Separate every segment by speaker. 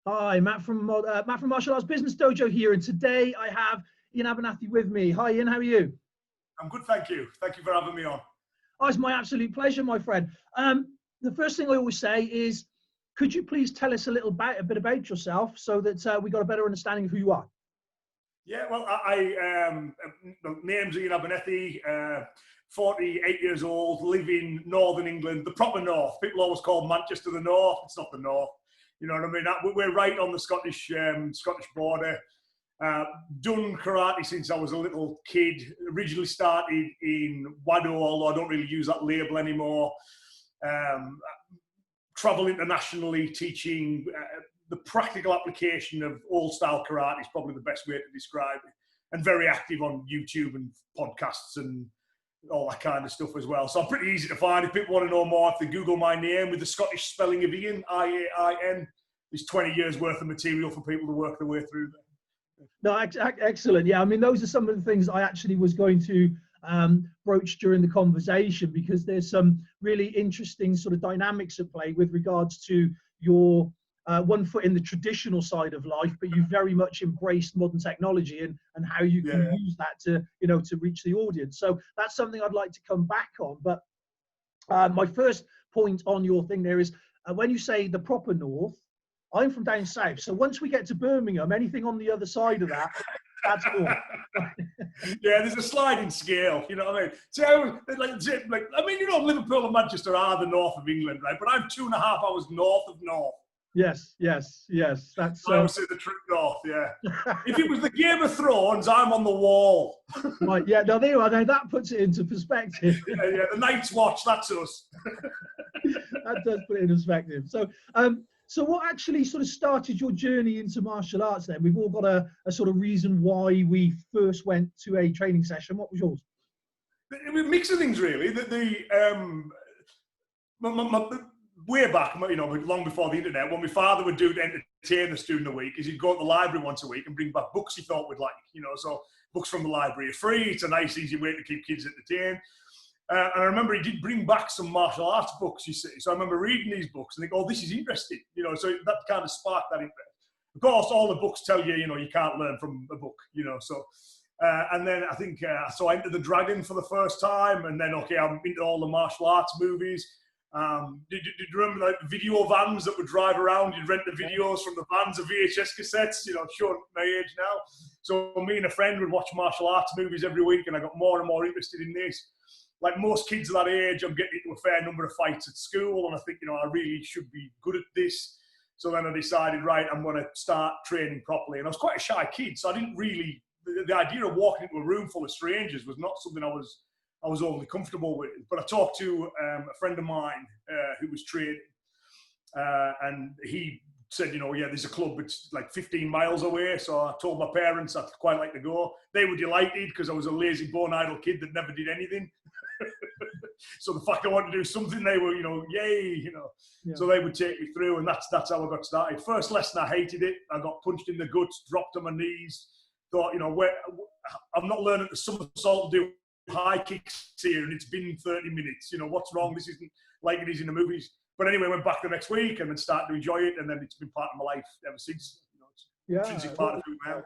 Speaker 1: Hi, Matt from Martial Arts Business Dojo here, and today I have Iain Abernathy with me. Hi, Iain. How are you?
Speaker 2: I'm good, thank you. Thank you for having me on.
Speaker 1: Oh, it's my absolute pleasure, my friend. The first thing I always say is, could you please tell us a bit about yourself so that we got a better understanding of who you are?
Speaker 2: Yeah, well, my name's Iain Abernathy, 48 years old, live in Northern England, the proper North. People always call Manchester the North. It's not the North. You know what I mean? We're right on the Scottish border. Done karate since I was a little kid. Originally started in Wado, although I don't really use that label anymore. Travel internationally, teaching the practical application of old style karate is probably the best way to describe it. And very active on YouTube and podcasts and all that kind of stuff as well. So I'm pretty easy to find. If people want to know more, if they Google my name with the Scottish spelling of Iain, I-A-I-N, there's 20 years worth of material for people to work their way through there.
Speaker 1: No, excellent. Yeah, I mean, those are some of the things I actually was going to broach during the conversation, because there's some really interesting sort of dynamics at play with regards to your one foot in the traditional side of life, but you very much embraced modern technology and how you can use that to, to reach the audience. So that's something I'd like to come back on. But my first point on your thing there is when you say the proper North, I'm from down south. So once we get to Birmingham, anything on the other side of that, that's cool.
Speaker 2: Yeah, there's a sliding scale, you know what I mean? So, Liverpool and Manchester are the north of England, right? But I'm 2.5 hours north of north.
Speaker 1: Yes. That's
Speaker 2: I would say the true north, yeah. If it was the Game of Thrones, I'm on the wall.
Speaker 1: Right, yeah, no, there you are. Now that puts it into perspective.
Speaker 2: Yeah, the Night's Watch, that's us.
Speaker 1: That does put it in perspective. So what actually sort of started your journey into martial arts then? We've all got a sort of reason why we first went to a training session. What was yours?
Speaker 2: A mix of things, really. Way back, long before the internet, what my father would do to entertain us during the week is he'd go to the library once a week and bring back books he thought we'd like. So books from the library are free. It's a nice, easy way to keep kids entertained. And I remember he did bring back some martial arts books, you see. So I remember reading these books and think, oh, this is interesting. So that kind of sparked that interest. Of course, all the books tell you, you can't learn from a book, So, and then I think, so I entered the Dragon for the first time. And then, okay, I'm into all the martial arts movies. Did you remember like video vans that would drive around? You'd rent the videos from the vans of VHS cassettes, showing my age now. So me and a friend would watch martial arts movies every week, and I got more and more interested in this. Like most kids of that age, I'm getting into a fair number of fights at school, and I think, I really should be good at this. So then I decided, right, I'm going to start training properly. And I was quite a shy kid, so I didn't really, the idea of walking into a room full of strangers was not something I was overly comfortable with. But I talked to a friend of mine who was training, and he said, there's a club, it's like 15 miles away. So I told my parents I'd quite like to go. They were delighted because I was a lazy, bone idle kid that never did anything. So the fact I wanted to do something, they were, yay, Yeah. So they would take me through, and that's how I got started. First lesson, I hated it. I got punched in the guts, dropped on my knees. Thought, I'm not learning to somersault, do high kicks here, and it's been 30 minutes. What's wrong? This isn't like it is in the movies. But anyway, I went back the next week and then started to enjoy it, and then it's been part of my life ever since. It's intrinsic part of who I am.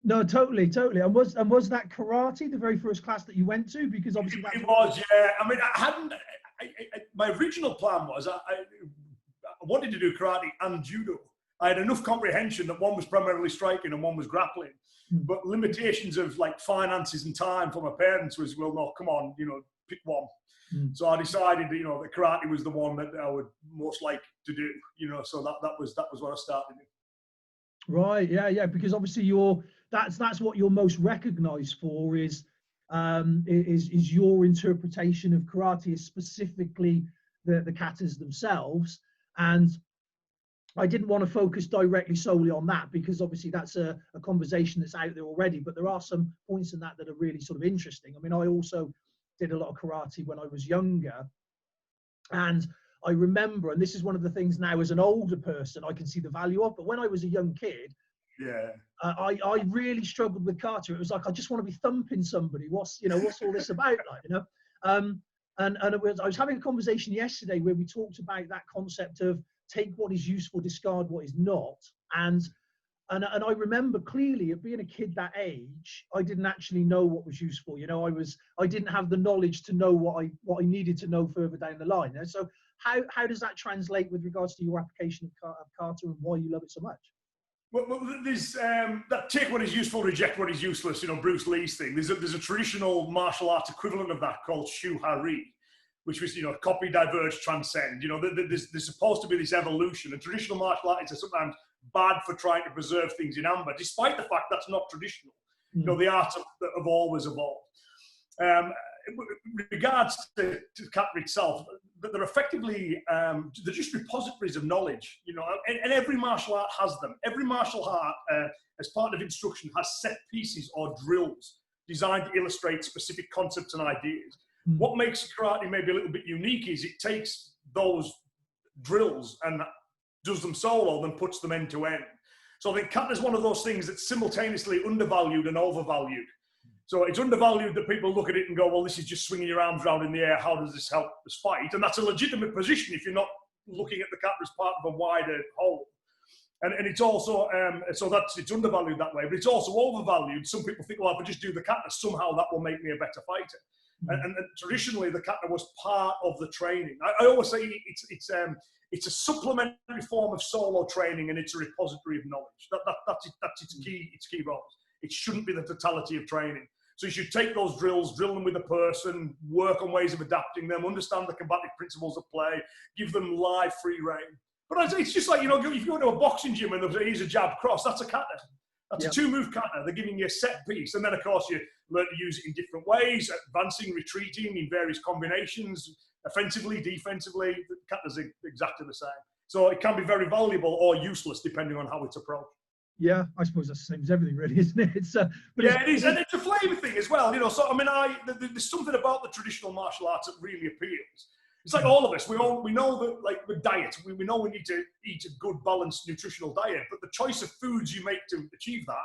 Speaker 1: No, totally. And was that karate the very first class that you went to? Because obviously
Speaker 2: it was, yeah. I mean, my original plan was I wanted to do karate and judo. I had enough comprehension that one was primarily striking and one was grappling. But limitations of like finances and time for my parents was, well, no, come on, pick one. So I decided that, that karate was the one that I would most like to do, so that was what I started in.
Speaker 1: Right, yeah, because obviously that's what you're most recognized for is your interpretation of karate, is specifically the katas themselves. And I didn't want to focus directly solely on that, because obviously that's a conversation that's out there already, but there are some points in that are really sort of interesting. I mean, I also did a lot of karate when I was younger, and I remember, and this is one of the things now as an older person I can see the value of, but when I was a young kid, I really struggled with kata. It was like, I just want to be thumping somebody. What's all this about, And I was having a conversation yesterday where we talked about that concept of take what is useful, discard what is not. And I remember clearly, at being a kid that age, I didn't actually know what was useful. You know, I didn't have the knowledge to know what I needed to know further down the line. And so how does that translate with regards to your application of kata and why you love it so much?
Speaker 2: Well, there's that take what is useful, reject what is useless. You know, Bruce Lee's thing. There's a traditional martial arts equivalent of that called Shu Hari, which was, you know, copy, diverge, transcend. You know, there's supposed to be this evolution, and traditional martial arts are sometimes bad for trying to preserve things in amber, despite the fact that's not traditional. You know, the arts have always evolved. With regards to kata itself, they're effectively, they're just repositories of knowledge, you know, and every martial art has them. Every martial art, as part of instruction, has set pieces or drills designed to illustrate specific concepts and ideas. What makes karate maybe a little bit unique is it takes those drills and does them solo, then puts them end to end. So I think kata is one of those things that's simultaneously undervalued and overvalued. So it's undervalued that people look at it and go, well, this is just swinging your arms around in the air. How does this help us fight? And that's a legitimate position if you're not looking at the kata as part of a wider whole. And it's also, it's undervalued that way, but it's also overvalued. Some people think, well, if I just do the kata, somehow that will make me a better fighter. And traditionally, the kata was part of the training. I always say it's a supplementary form of solo training, and it's a repository of knowledge. That's its key role. It shouldn't be the totality of training. So you should take those drills, drill them with a person, work on ways of adapting them, understand the combative principles of play, give them live free rein. But it's just like, you know, if you go to a boxing gym and there's a jab cross, that's a kata. That's a two-move kata. They're giving you a set piece. And then, of course, you learn to use it in different ways, advancing, retreating in various combinations, offensively, defensively. The kata's exactly the same. So it can be very valuable or useless depending on how it's approached.
Speaker 1: Yeah, I suppose that's the same as everything, really, isn't it?
Speaker 2: It is, and it's a flavour thing as well. You know, so I mean, there's something about the traditional martial arts that really appeals. It's like all of us. We know that, like with diet, we know we need to eat a good, balanced, nutritional diet. But the choice of foods you make to achieve that,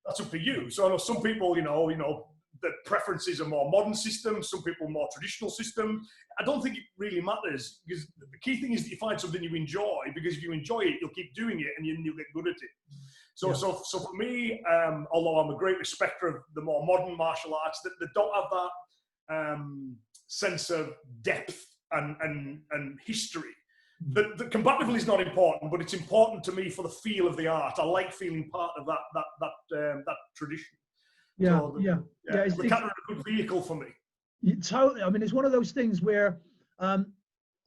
Speaker 2: that's up to you. So I know some people, you know, the preferences are more modern systems. Some people more traditional systems. I don't think it really matters, because the key thing is that you find something you enjoy. Because if you enjoy it, you'll keep doing it, and you'll get good at it. So for me, although I'm a great respecter of the more modern martial arts that don't have that sense of depth and history, the combatively is not important, but it's important to me for the feel of the art. I like feeling part of that tradition.
Speaker 1: It's
Speaker 2: the kata is a good vehicle for me.
Speaker 1: Totally. I mean, it's one of those things where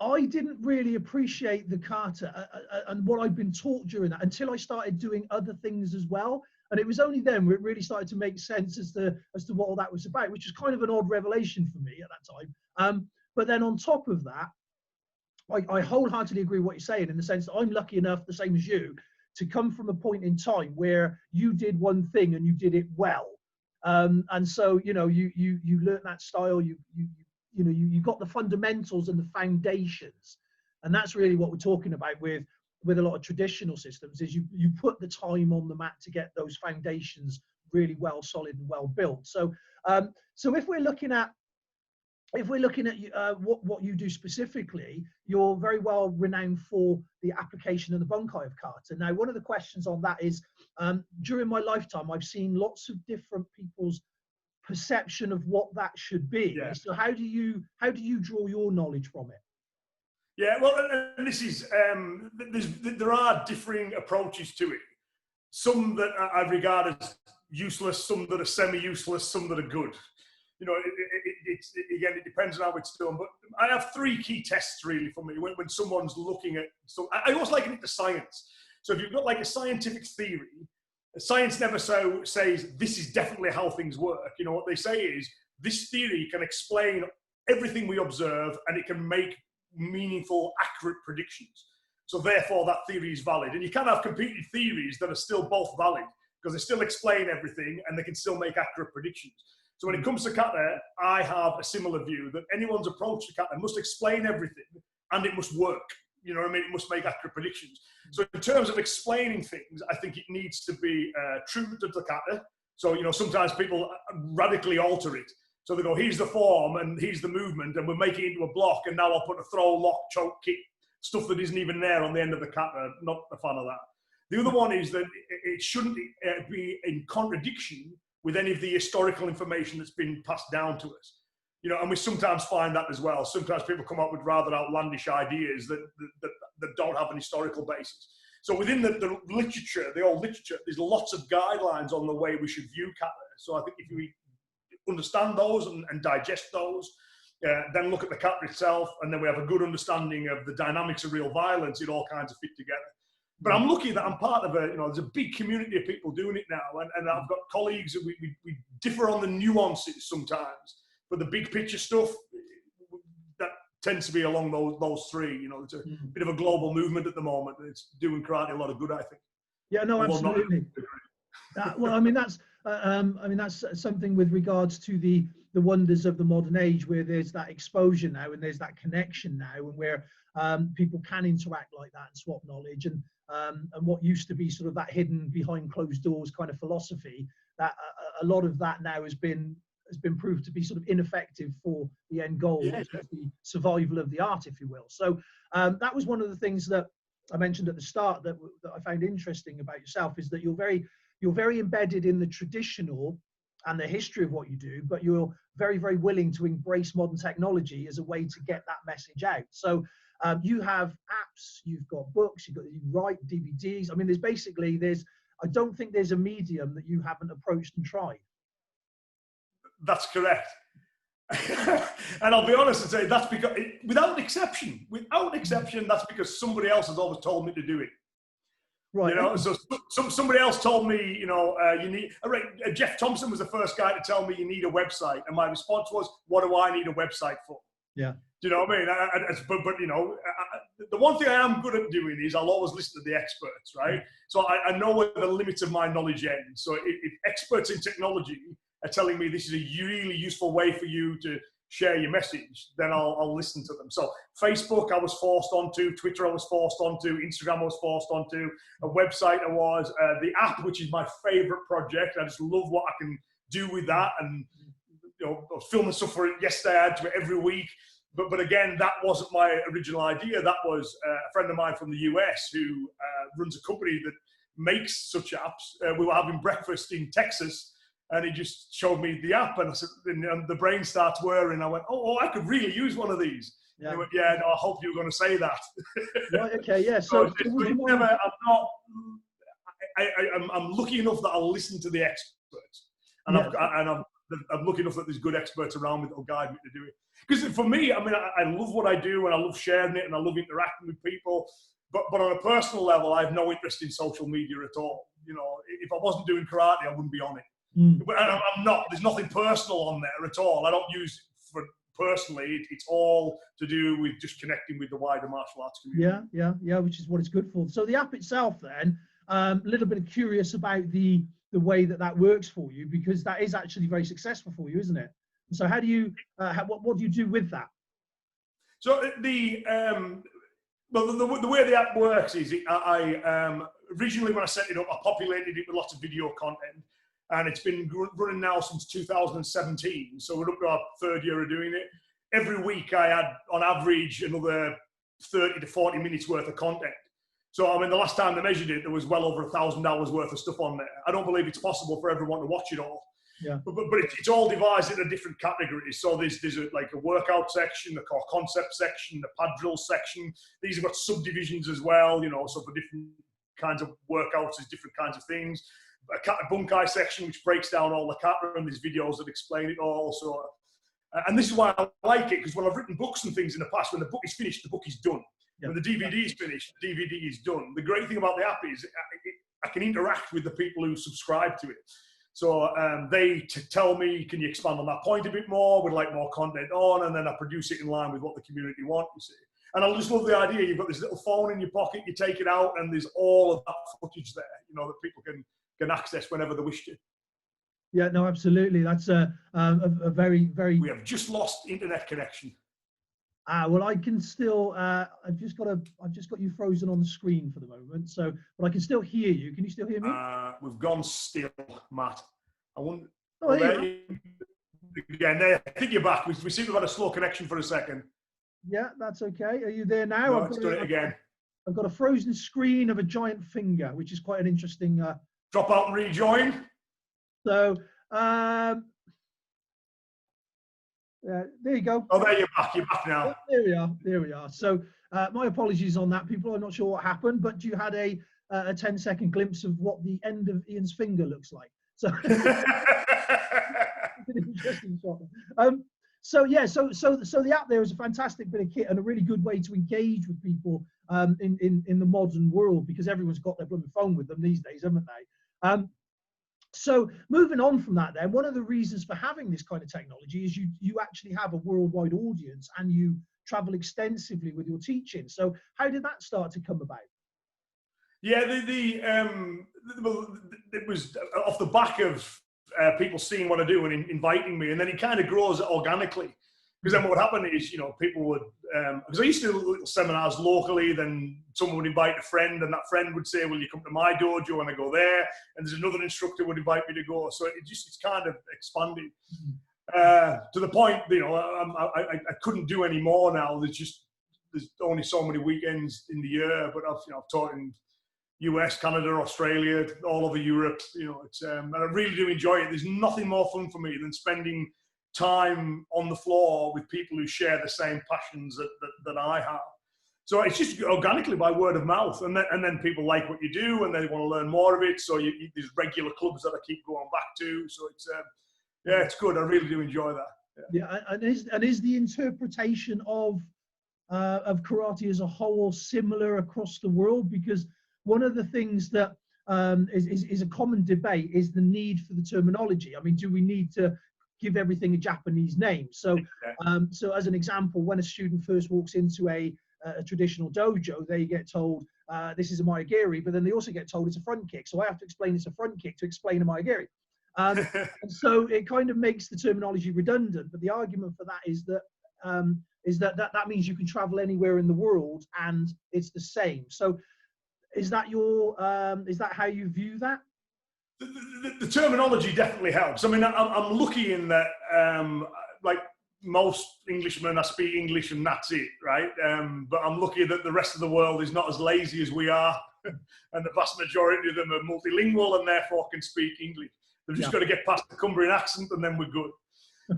Speaker 1: I didn't really appreciate the kata and what I'd been taught during that until I started doing other things as well. And it was only then where it really started to make sense as to what all that was about, which is kind of an odd revelation for me at that time. But then on top of that, I wholeheartedly agree with what you're saying, in the sense that I'm lucky enough, the same as you, to come from a point in time where you did one thing and you did it well. And so, you know, you learnt that style, you got the fundamentals and the foundations. And that's really what we're talking about with a lot of traditional systems, is you put the time on the mat to get those foundations really well solid and well built. So if we're looking at what you do specifically, you're very well renowned for the application of the bunkai of kata. Now, one of the questions on that is, during my lifetime, I've seen lots of different people's perception of what that should be. Yeah. So how do you draw your knowledge from it?
Speaker 2: Yeah, well, and this is there are differing approaches to it. Some that I regard as useless, some that are semi-useless, some that are good. You know, it depends on how it's done. But I have three key tests really for me when someone's looking at. So I always liken it to science. So if you've got like a scientific theory, science never says this is definitely how things work. You know, what they say is this theory can explain everything we observe, and it can make meaningful, accurate predictions. So therefore, that theory is valid. And you can have competing theories that are still both valid, because they still explain everything and they can still make accurate predictions. So when it comes to kata, I have a similar view that anyone's approach to kata must explain everything and it must work. You know what I mean? It must make accurate predictions. So in terms of explaining things, I think it needs to be true to the kata. So, you know, sometimes people radically alter it. So they go, here's the form and here's the movement, and we'll make it into a block, and now I'll put a throw, lock, choke, kick, stuff that isn't even there on the end of the kata. Not a fan of that. The other one is that it shouldn't be in contradiction with any of the historical information that's been passed down to us. And we sometimes find that as well. Sometimes people come up with rather outlandish ideas that don't have an historical basis. So within the literature, the old literature, there's lots of guidelines on the way we should view kata. So I think if we understand those and digest those, then look at the kata itself, and then we have a good understanding of the dynamics of real violence, it all kinds of fit together. But I'm lucky that I'm part of there's a big community of people doing it now, and I've got colleagues that we differ on the nuances sometimes, but the big picture stuff, that tends to be along those three. It's a bit of a global movement at the moment, and it's doing karate a lot of good, I think.
Speaker 1: Yeah, no, absolutely. Well, I mean, that's something with regards to the wonders of the modern age, where there's that exposure now and there's that connection now, and where people can interact like that and swap knowledge, and what used to be sort of that hidden behind closed doors kind of philosophy, that a lot of that now has been proved to be sort of ineffective for the end goal, which is the survival of the art, if you will. So that was one of the things that I mentioned at the start that I found interesting about yourself, is that you're very embedded in the traditional and the history of what you do, but you're very, very willing to embrace modern technology as a way to get that message out. So you have apps, you've got books, you write DVDs. I mean, I don't think there's a medium that you haven't approached and tried.
Speaker 2: That's correct. And I'll be honest and say that's because, without exception, that's because somebody else has always told me to do it.
Speaker 1: Right.
Speaker 2: So somebody else told me, you need. Jeff Thompson was the first guy to tell me you need a website, and my response was, "What do I need a website for?"
Speaker 1: Yeah.
Speaker 2: Do you know what I mean? The one thing I am good at doing is I'll always listen to the experts, right? So I know where the limits of my knowledge end. So if experts in technology are telling me this is a really useful way for you to share your message, then I'll listen to them. So Facebook I was forced onto, Twitter I was forced onto, Instagram I was forced onto, a website I was, the app, which is my favorite project. I just love what I can do with that, and I was filming stuff for it yesterday. I had to it every week. But again, that wasn't my original idea. That was a friend of mine from the US who runs a company that makes such apps. We were having breakfast in Texas, and he just showed me the app, and I said, and the brain starts whirring. I went, oh, I could really use one of these. Yeah. He went, yeah, no, I hope you were going to say that.
Speaker 1: Right, okay, yeah.
Speaker 2: I'm lucky enough that I'll listen to the experts, and I'm lucky enough that there's good experts around me that will guide me to do it. Because for me, I mean, I love what I do, and I love sharing it, and I love interacting with people. But on a personal level, I have no interest in social media at all. If I wasn't doing karate, I wouldn't be on it. But I'm not. There's nothing personal on there at all. I don't use it for personally. It's all to do with just connecting with the wider martial arts community.
Speaker 1: Yeah, which is what it's good for. So the app itself, then, a little bit curious about the way that works for you, because that is actually very successful for you, isn't it? So how do you, what do you do with that?
Speaker 2: So the way the app works is I originally, when I set it up, I populated it with lots of video content, and it's been running now since 2017. So we're up to our third year of doing it. Every week I had, on average, another 30 to 40 minutes worth of content. So, I mean, the last time they measured it, there was well over 1,000 hours worth of stuff on there. I don't believe it's possible for everyone to watch it all.
Speaker 1: Yeah.
Speaker 2: But it's all divided into different categories. So there's a workout section, a core concept section, the pad drill section. These have got subdivisions as well, so for different kinds of workouts, there's different kinds of things. A bunkai section, which breaks down all the kata, and there's videos that explain it all. So, and this is why I like it, because when I've written books and things in the past, when the book is finished, the book is done. When the DVD is finished, the DVD is done. The great thing about the app is I can interact with the people who subscribe to it. So they tell me, can you expand on that point a bit more? We'd like more content on, and then I produce it in line with what the community want, you see. And I just love the idea. You've got this little phone in your pocket, you take it out, and there's all of that footage there, that people can access whenever they wish to.
Speaker 1: Yeah, no, absolutely. That's a very, very...
Speaker 2: We have just lost internet connection.
Speaker 1: Well, I can still. I've just got you frozen on the screen for the moment. So, but I can still hear you. Can you still hear me?
Speaker 2: We've gone still, Matt. I wonder.
Speaker 1: Oh,
Speaker 2: Again, I think you're back. We seem to have had a slow connection for a second.
Speaker 1: Yeah, that's okay. Are you there now?
Speaker 2: No, it's done it again.
Speaker 1: I've got a frozen screen of a giant finger, which is quite an interesting.
Speaker 2: Drop out and rejoin.
Speaker 1: So there you go.
Speaker 2: Oh, there you're back. You're back now.
Speaker 1: There we are. There we are. So my apologies on that, people. I'm not sure what happened, but you had a 10-second glimpse of what the end of Ian's finger looks like. So an interesting shot. So yeah, so the app there is a fantastic bit of kit and a really good way to engage with people in the modern world, because everyone's got their blooming phone with them these days, haven't they? So moving on from that, then, one of the reasons for having this kind of technology is you actually have a worldwide audience and you travel extensively with your teaching. So how did that start to come about?
Speaker 2: Yeah, it was off the back of people seeing what I do and inviting me, and then it kind of grows organically. Because then what would happen is, you know, people would, because I used to do little seminars locally, then someone would invite a friend, and that friend would say, will you come to my dojo? And I go there, and there's another instructor would invite me to go. So it's kind of expanded to the point, you know, I couldn't do any more now. There's only so many weekends in the year, but I've taught in US, Canada, Australia, all over Europe. You know, it's and I really do enjoy it. There's nothing more fun for me than spending time on the floor with people who share the same passions that I have. So it's just organically by word of mouth, and then people like what you do and they want to learn more of it. So there's regular clubs that I keep going back to. So it's yeah, it's good. I really do enjoy that.
Speaker 1: Yeah, and is the interpretation of karate as a whole similar across the world? Because one of the things that is a common debate is the need for the terminology. I mean, do we need to give everything a Japanese name? So, so as an example, when a student first walks into a traditional dojo, they get told this is a maigiri, but then they also get told it's a front kick. So I have to explain it's a front kick to explain a maigiri. And so it kind of makes the terminology redundant. But the argument for that is that means you can travel anywhere in the world and it's the same. So is that how you view that?
Speaker 2: The terminology definitely helps. I mean, I'm lucky in that, like most Englishmen, I speak English and that's it, right? But I'm lucky that the rest of the world is not as lazy as we are, and the vast majority of them are multilingual and therefore can speak English. They've just got to get past the Cumbrian accent and then we're good.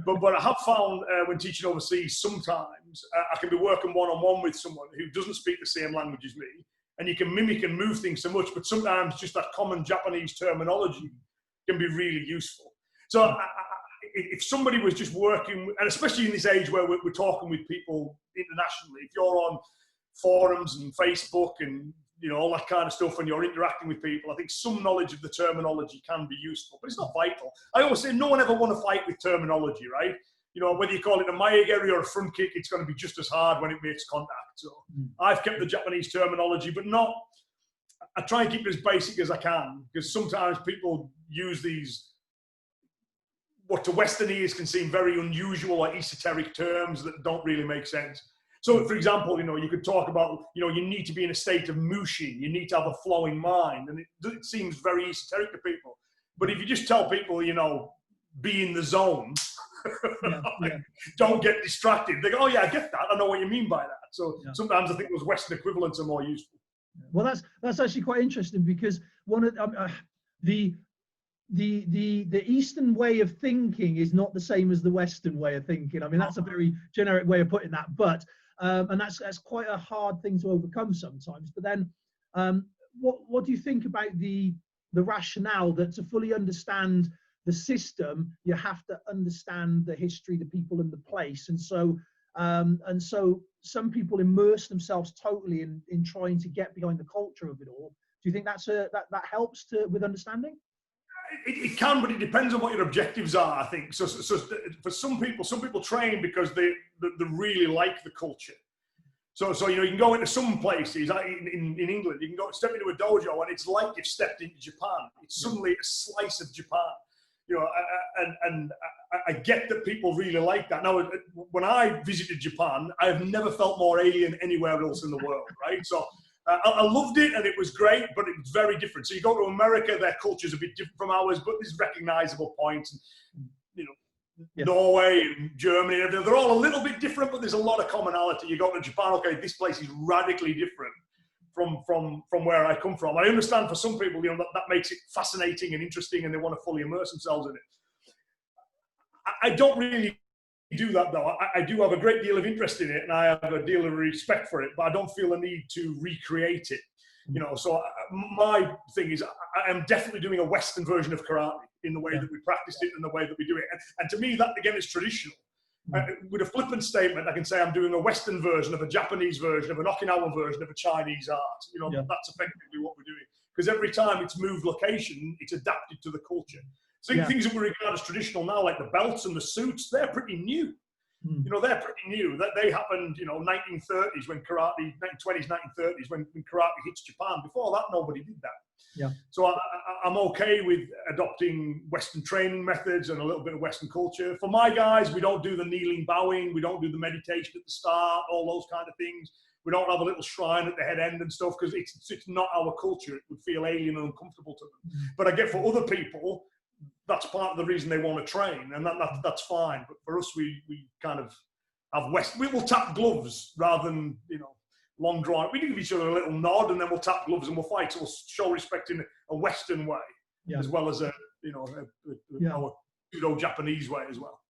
Speaker 2: But I have found when teaching overseas, sometimes I can be working one-on-one with someone who doesn't speak the same language as me, and you can mimic and move things so much, but sometimes just that common Japanese terminology can be really useful. So if somebody was just working, and especially in this age where we're talking with people internationally, if you're on forums and Facebook and all that kind of stuff, and you're interacting with people, I think some knowledge of the terminology can be useful, but it's not vital. I always say no one ever want to fight with terminology, right? Whether you call it a maigiri or a front kick, it's going to be just as hard when it makes contact. So I've kept the Japanese terminology, but I try and keep it as basic as I can, because sometimes people use these, what to Western ears can seem very unusual or esoteric terms that don't really make sense. So, for example, you could talk about, you need to be in a state of mushin, you need to have a flowing mind, and it seems very esoteric to people. But if you just tell people, be in the zone, don't get distracted, they go, oh yeah, I get that, I know what you mean by that. So sometimes I think those Western equivalents are more useful.
Speaker 1: Well, that's actually quite interesting, because one of the Eastern way of thinking is not the same as the Western way of thinking. I mean, that's a very generic way of putting that, but and that's quite a hard thing to overcome sometimes. But then, what do you think about the rationale that to fully understand the system, you have to understand the history, the people, and the place? And so some people immerse themselves totally in trying to get behind the culture of it all. Do you think that helps with understanding?
Speaker 2: It can, but it depends on what your objectives are, I think. So for some people train because they really like the culture. So you can go into some places in England, you can go step into a dojo and it's like you've stepped into Japan. It's suddenly a slice of Japan. And I get that people really like that. Now, when I visited Japan, I have never felt more alien anywhere else in the world, right? So I loved it and it was great, but it was very different. So you go to America, their culture's a bit different from ours, but there's recognizable points. Norway and Germany and everything, they're all a little bit different, but there's a lot of commonality. You go to Japan, okay, this place is radically different from where I come from. I understand for some people, that makes it fascinating and interesting, and they want to fully immerse themselves in it. I don't really do that, though. I do have a great deal of interest in it, and I have a deal of respect for it, but I don't feel a need to recreate it. So my thing is, I am definitely doing a Western version of karate in the way that we practice it and the way that we do it. And to me, that again is traditional. With a flippant statement, I can say I'm doing a Western version of a Japanese version of an Okinawan version of a Chinese art. That's effectively what we're doing. Because every time it's moved location, it's adapted to the culture. So things that we regard as traditional now, like the belts and the suits, they're pretty new. They're pretty new. They happened, 1930s when karate, 1920s, 1930s when karate hits Japan. Before that, nobody did that.
Speaker 1: Yeah.
Speaker 2: So I'm okay with adopting Western training methods and a little bit of Western culture. For my guys, we don't do the kneeling, bowing. We don't do the meditation at the start, all those kind of things. We don't have a little shrine at the head end and stuff because it's not our culture. It would feel alien and uncomfortable to them. But I get for other people, that's part of the reason they want to train, and that's fine. But for us, we kind of have we will tap gloves rather than long drawn. We give each other a little nod, and then we'll tap gloves and we'll fight. So we'll show respect in a Western way, as well as our pseudo-Japanese way as well.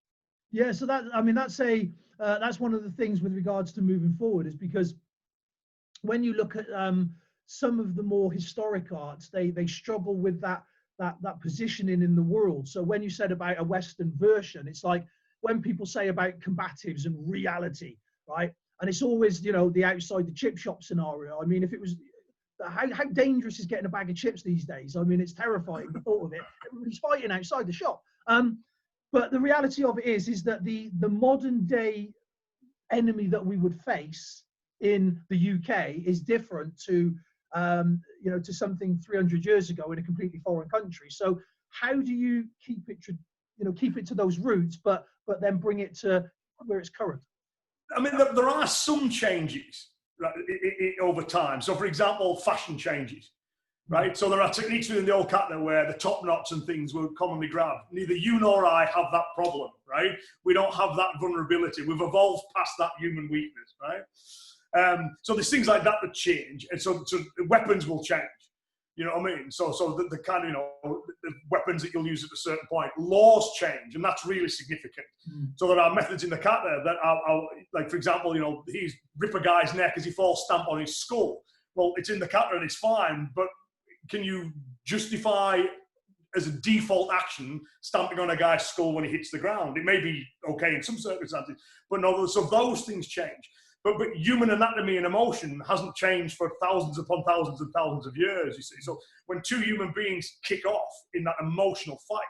Speaker 1: Yeah. So that's one of the things with regards to moving forward, is because when you look at some of the more historic arts, they struggle with that positioning in the world. So when you said about a Western version, it's like when people say about combatives and reality, right? And it's always, the outside the chip shop scenario. I mean, if it was, how dangerous is getting a bag of chips these days? I mean, it's terrifying, the thought of it. Everybody's fighting outside the shop. But the reality of it is that the modern day enemy that we would face in the UK is different to to something 300 years ago in a completely foreign country. So how do you keep it to those roots, but then bring it to where it's current?
Speaker 2: I mean, there are some changes, right, over time. So, for example, fashion changes, right? So there are techniques within the old kata where the top knots and things were commonly grabbed. Neither you nor I have that problem, right? We don't have that vulnerability. We've evolved past that human weakness, right? So there's things like that change, and so weapons will change. You know what I mean? So the kind of the weapons that you'll use at a certain point, laws change, and that's really significant. So there are methods in the kata that are like, for example, he's rip a guy's neck as he falls, stamp on his skull. Well, it's in the kata and it's fine, but can you justify as a default action stamping on a guy's skull when he hits the ground? It may be okay in some circumstances, but no. So those things change. But human anatomy and emotion hasn't changed for thousands upon thousands and thousands of years, you see. So when two human beings kick off in that emotional fight,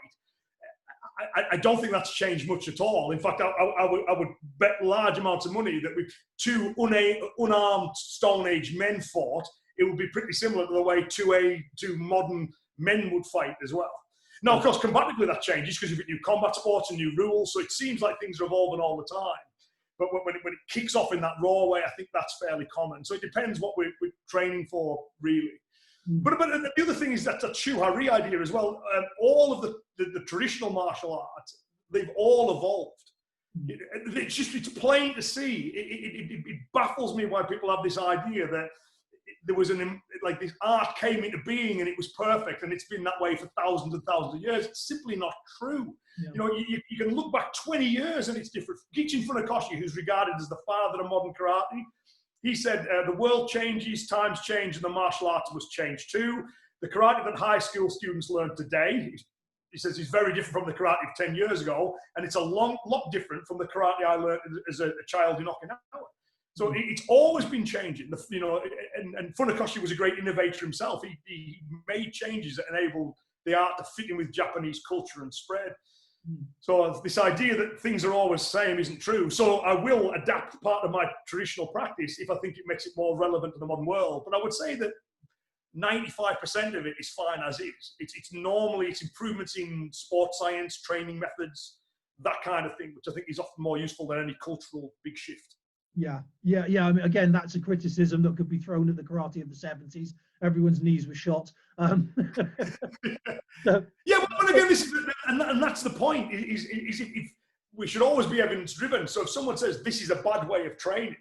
Speaker 2: I don't think that's changed much at all. In fact, I would bet large amounts of money that with two unarmed Stone Age men fought, it would be pretty similar to the way two modern men would fight as well. Now, of course, combatively that changes because you've got new combat sports and new rules, so it seems like things are evolving all the time. But when it kicks off in that raw way, I think that's fairly common. So it depends what we're training for, really. But the other thing is that the Chuhari idea as well. All of the traditional martial arts, they've all evolved. It's plain to see. It baffles me why people have this idea that there was this art came into being and it was perfect and it's been that way for thousands and thousands of years. It's simply not true. Yeah. You can look back 20 years and it's different. Gichin Funakoshi, who's regarded as the father of modern karate, he said, the world changes, times change, and the martial arts must change too. The karate that high school students learn today, he says, is very different from the karate of 10 years ago, and it's a lot different from the karate I learned as a child in Okinawa. So it's always been changing, and Funakoshi was a great innovator himself. He made changes that enabled the art to fit in with Japanese culture and spread. So this idea that things are always the same isn't true. So I will adapt part of my traditional practice if I think it makes it more relevant to the modern world. But I would say that 95% of it is fine as is. It's normally improvements in sports science, training methods, that kind of thing, which I think is often more useful than any cultural big shift.
Speaker 1: Yeah. I mean, again, that's a criticism that could be thrown at the karate of the 70s. Everyone's knees were shot.
Speaker 2: But again, this is, and that's the point. Is if we should always be evidence driven. So if someone says this is a bad way of training,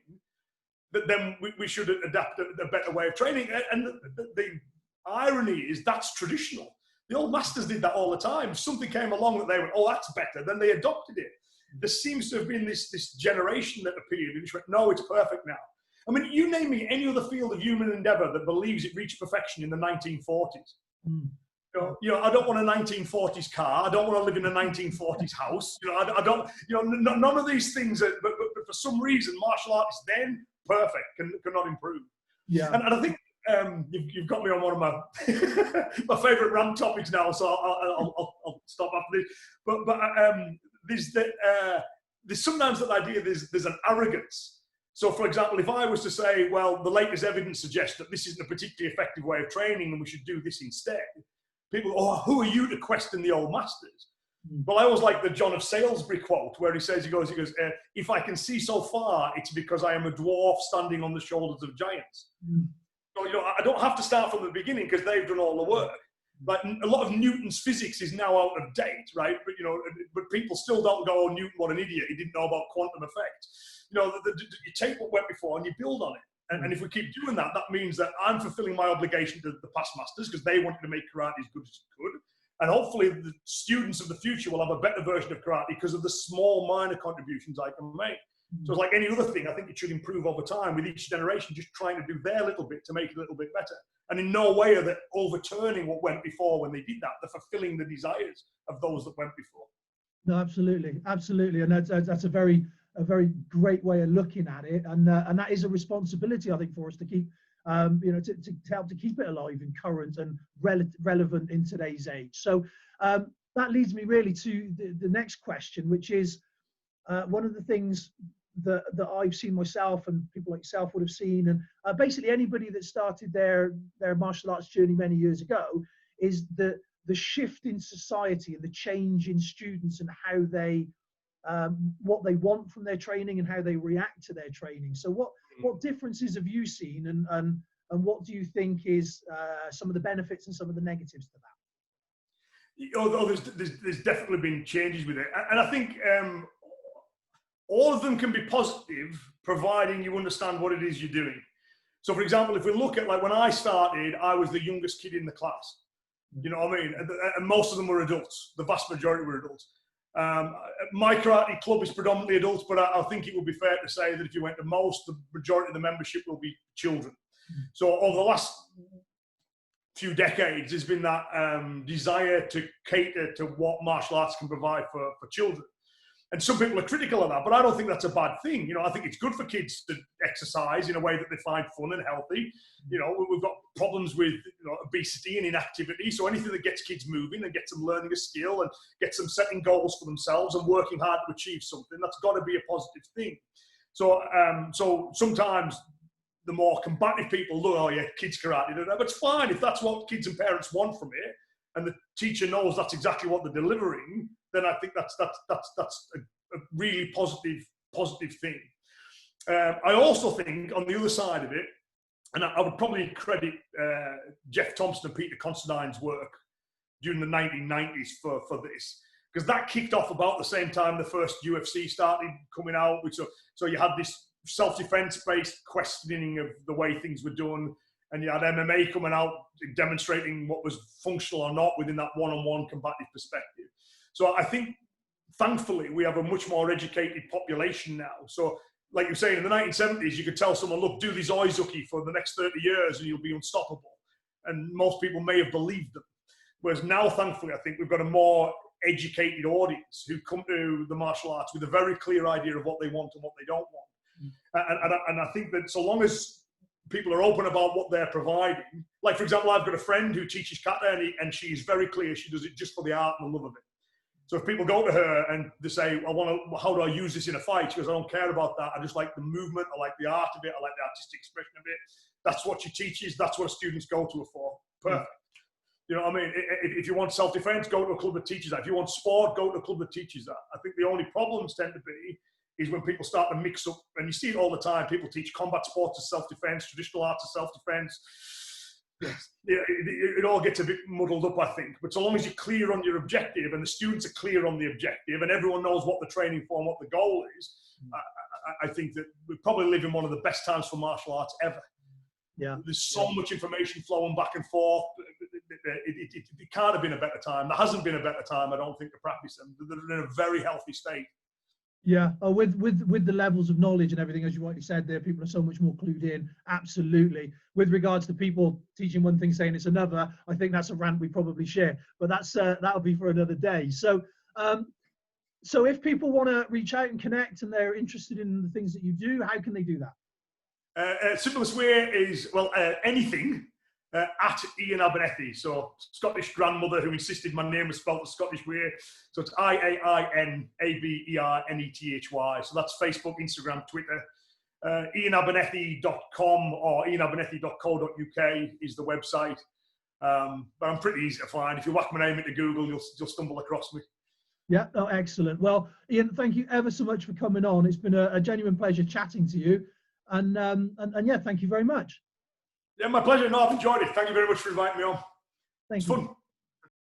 Speaker 2: that then we should adapt a better way of training. And the irony is that's traditional. The old masters did that all the time. If something came along that they went, oh, that's better, then they adopted it. There seems to have been this generation that appeared and went, no, it's perfect now. I mean, you name me any other field of human endeavor that believes it reached perfection in the 1940s. Mm. You know, I don't want a 1940s car. I don't want to live in a 1940s house. You know, I don't. You know, none of these things. But for some reason, martial arts then perfect cannot improve. Yeah, and I think you've got me on one of my my favourite rant topics now. So I'll stop after this. But there's sometimes that idea there's an arrogance. So, for example, if I was to say, well, the latest evidence suggests that this isn't a particularly effective way of training and we should do this instead, people go, oh, who are you to question the old masters? Well, I always like the John of Salisbury quote where he goes, if I can see so far, it's because I am a dwarf standing on the shoulders of giants. So, you know, I don't have to start from the beginning because they've done all the work. Like a lot of Newton's physics is now out of date, right? But, you know, but people still don't go, oh, Newton, what an idiot. He didn't know about quantum effects. You know, you take what went before and you build on it. And if we keep doing that, that means that I'm fulfilling my obligation to the past masters because they wanted to make karate as good as it could. And hopefully the students of the future will have a better version of karate because of the small minor contributions I can make. So it's like any other thing, I think it should improve over time with each generation just trying to do their little bit to make it a little bit better. And in no way are they overturning what went before when they did that. They're fulfilling the desires of those that went before.
Speaker 1: No, absolutely. Absolutely. And that's a very great way of looking at it. And that is a responsibility, I think, for us to keep, you know, to help to keep it alive and current and relevant in today's age. So that leads me really to the next question, which is one of the things that I've seen myself and people like yourself would have seen, and basically anybody that started their martial arts journey many years ago, is the shift in society and the change in students and how they what they want from their training and how they react to their training. So what differences have you seen, and what do you think is some of the benefits and some of the negatives to that?
Speaker 2: Although there's definitely been changes with it, and I think all of them can be positive, providing you understand what it is you're doing. So, for example, if we look at, like, when I started, I was the youngest kid in the class. You know what I mean? And most of them were adults. The vast majority were adults. My karate club is predominantly adults, but I think it would be fair to say that if you went to most, the majority of the membership will be children. So over the last few decades, there's been that desire to cater to what martial arts can provide for children. And some people are critical of that, but I don't think that's a bad thing. You know, I think it's good for kids to exercise in a way that they find fun and healthy. You know, we've got problems with, you know, obesity and inactivity. So anything that gets kids moving and gets them learning a skill and gets them setting goals for themselves and working hard to achieve something, that's got to be a positive thing. So, so sometimes the more combative people look, oh yeah, kids karate, but it's fine if that's what kids and parents want from it, and the teacher knows that's exactly what they're delivering. Then I think that's a really positive thing. I also think on the other side of it, and I would probably credit Jeff Thompson and Peter Considine's work during the 1990s for this, because that kicked off about the same time the first UFC started coming out. So you had this self-defense based questioning of the way things were done, and you had MMA coming out demonstrating what was functional or not within that one-on-one combative perspective. So I think, thankfully, we have a much more educated population now. So, like you were saying, in the 1970s, you could tell someone, look, do this oizuki for the next 30 years and you'll be unstoppable. And most people may have believed them. Whereas now, thankfully, I think we've got a more educated audience who come to the martial arts with a very clear idea of what they want and what they don't want. And I think that so long as people are open about what they're providing, like, for example, I've got a friend who teaches kata, and she's very clear she does it just for the art and the love of it. So if people go to her and they say, how do I use this in a fight? She goes, I don't care about that. I just like the movement. I like the art of it. I like the artistic expression of it. That's what she teaches. That's what students go to her for. Perfect. You know what I mean? If you want self-defense, go to a club that teaches that. If you want sport, go to a club that teaches that. I think the only problems tend to be is when people start to mix up, and you see it all the time. People teach combat sports as self-defense, traditional arts as self-defense. Yeah, it all gets a bit muddled up, I think. But so long as you're clear on your objective and the students are clear on the objective and everyone knows what they're training for and what the goal is, I think that we probably live in one of the best times for martial arts ever.
Speaker 1: Yeah.
Speaker 2: There's so much information flowing back and forth. It can't have been a better time. There hasn't been a better time, I don't think, to practice them. They're in a very healthy state.
Speaker 1: Yeah, with the levels of knowledge and everything, as you rightly said there, people are so much more clued in. Absolutely. With regards to people teaching one thing, saying it's another, I think that's a rant we probably share, but that's that'll be for another day. So, so if people want to reach out and connect and they're interested in the things that you do, how can they do that?
Speaker 2: Simplest way is, well, anything at Iain Abernathy. So Scottish grandmother who insisted my name was spelled the Scottish way. So it's IAIN ABERNETHY. So that's Facebook, Instagram, Twitter. IainAbernathy.com or IainAbernathy.co.uk is the website. But I'm pretty easy to find. If you whack my name into Google, you'll stumble across me.
Speaker 1: Yeah, oh, excellent. Well, Iain, thank you ever so much for coming on. It's been a genuine pleasure chatting to you. And yeah, thank you very much.
Speaker 2: Yeah, my pleasure. No, I've enjoyed it. Thank you very much for inviting me on.
Speaker 1: Thank
Speaker 2: It's
Speaker 1: you.
Speaker 2: fun.